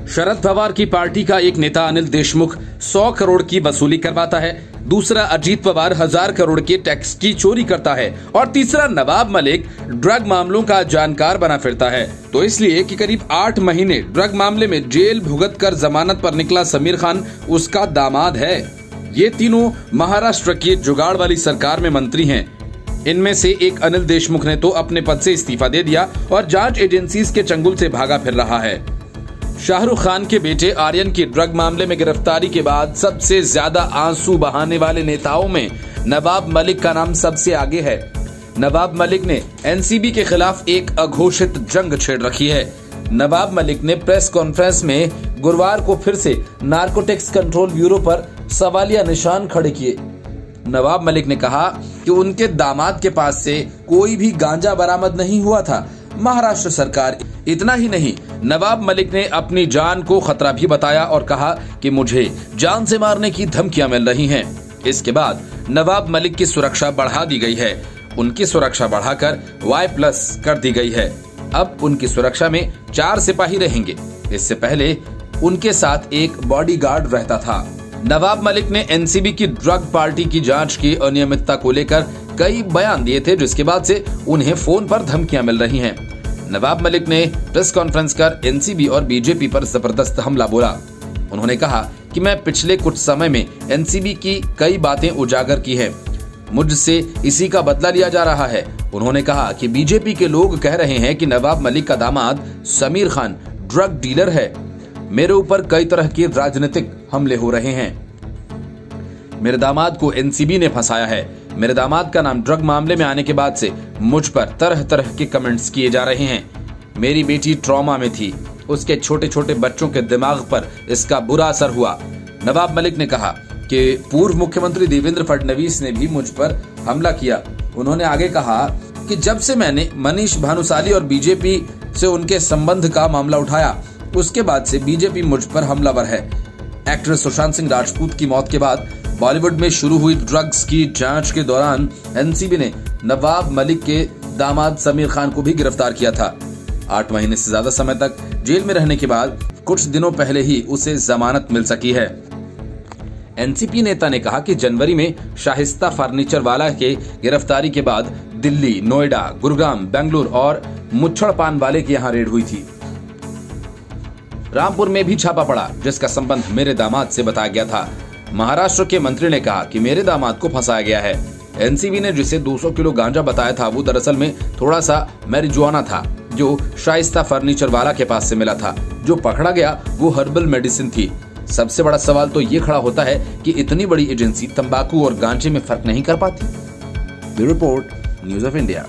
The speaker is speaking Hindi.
शरद पवार की पार्टी का एक नेता अनिल देशमुख 100 करोड़ की वसूली करवाता है, दूसरा अजीत पवार 1000 करोड़ के टैक्स की चोरी करता है और तीसरा नवाब मलिक ड्रग मामलों का जानकार बना फिरता है। तो इसलिए कि करीब 8 महीने ड्रग मामले में जेल भुगत कर जमानत पर निकला समीर खान उसका दामाद है। ये तीनों महाराष्ट्र की जुगाड़ वाली सरकार में मंत्री हैं। इनमें से एक अनिल देशमुख ने तो अपने पद से इस्तीफा दे दिया और जांच एजेंसीज के चंगुल से भागा फिर रहा है। शाहरुख खान के बेटे आर्यन की ड्रग मामले में गिरफ्तारी के बाद सबसे ज्यादा आंसू बहाने वाले नेताओं में नवाब मलिक का नाम सबसे आगे है। नवाब मलिक ने एनसीबी के खिलाफ एक अघोषित जंग छेड़ रखी है। नवाब मलिक ने प्रेस कॉन्फ्रेंस में गुरुवार को फिर से नारकोटिक्स कंट्रोल ब्यूरो पर सवालिया निशान खड़े किए। नवाब मलिक ने कहा कि उनके दामाद के पास से कोई भी गांजा बरामद नहीं हुआ था। महाराष्ट्र सरकार इतना ही नहीं, नवाब मलिक ने अपनी जान को खतरा भी बताया और कहा कि मुझे जान से मारने की धमकियां मिल रही हैं। इसके बाद नवाब मलिक की सुरक्षा बढ़ा दी गई है। उनकी सुरक्षा बढ़ाकर Y+ कर दी गई है। अब उनकी सुरक्षा में 4 सिपाही रहेंगे। इससे पहले उनके साथ एक बॉडीगार्ड रहता था। नवाब मलिक ने एनसीबी की ड्रग पार्टी की जांच की अनियमितता को लेकर कई बयान दिए थे, जिसके बाद से उन्हें फोन पर धमकियां मिल रही हैं। नवाब मलिक ने प्रेस कॉन्फ्रेंस कर एनसीबी और बीजेपी पर जबरदस्त हमला बोला। उन्होंने कहा कि मैं पिछले कुछ समय में एनसीबी की कई बातें उजागर की है, मुझसे इसी का बदला लिया जा रहा है। उन्होंने कहा कि बीजेपी के लोग कह रहे हैं कि नवाब मलिक का दामाद समीर खान ड्रग डीलर है। मेरे ऊपर कई तरह के राजनीतिक हमले हो रहे हैं। मेरे दामाद को एनसीबी ने फंसाया है। मेरे दामाद का नाम ड्रग मामले में आने के बाद से मुझ पर तरह तरह के कमेंट्स किए जा रहे हैं। मेरी बेटी ट्रॉमा में थी, उसके छोटे छोटे बच्चों के दिमाग पर इसका बुरा असर हुआ। नवाब मलिक ने कहा कि पूर्व मुख्यमंत्री देवेंद्र फडणवीस ने भी मुझ पर हमला किया। उन्होंने आगे कहा कि जब से मैंने मनीष भानुशाली और बीजेपी से उनके संबंध का मामला उठाया, उसके बाद से बीजेपी मुझ पर हमलावर है। एक्टर सुशांत सिंह राजपूत की मौत के बाद बॉलीवुड में शुरू हुई ड्रग्स की जांच के दौरान एनसीबी ने नवाब मलिक के दामाद समीर खान को भी गिरफ्तार किया था। 8 महीने से ज्यादा समय तक जेल में रहने के बाद कुछ दिनों पहले ही उसे जमानत मिल सकी है। एनसीपी नेता ने कहा कि जनवरी में शाहिस्ता फर्नीचर वाला के गिरफ्तारी के बाद दिल्ली, नोएडा, गुरुग्राम, बेंगलुरु और मुच्छड़ पान वाले के यहाँ रेड हुई थी। रामपुर में भी छापा पड़ा, जिसका संबंध मेरे दामाद से बताया गया था। महाराष्ट्र के मंत्री ने कहा कि मेरे दामाद को फंसाया गया है। एनसीबी ने जिसे 200 किलो गांजा बताया था, वो दरअसल में थोड़ा सा मैरिजुआना था, जो शाइस्ता फर्नीचर वाला के पास से मिला था। जो पकड़ा गया वो हर्बल मेडिसिन थी। सबसे बड़ा सवाल तो ये खड़ा होता है कि इतनी बड़ी एजेंसी तंबाकू और गांजे में फर्क नहीं कर पाती। Bureau report, news of India.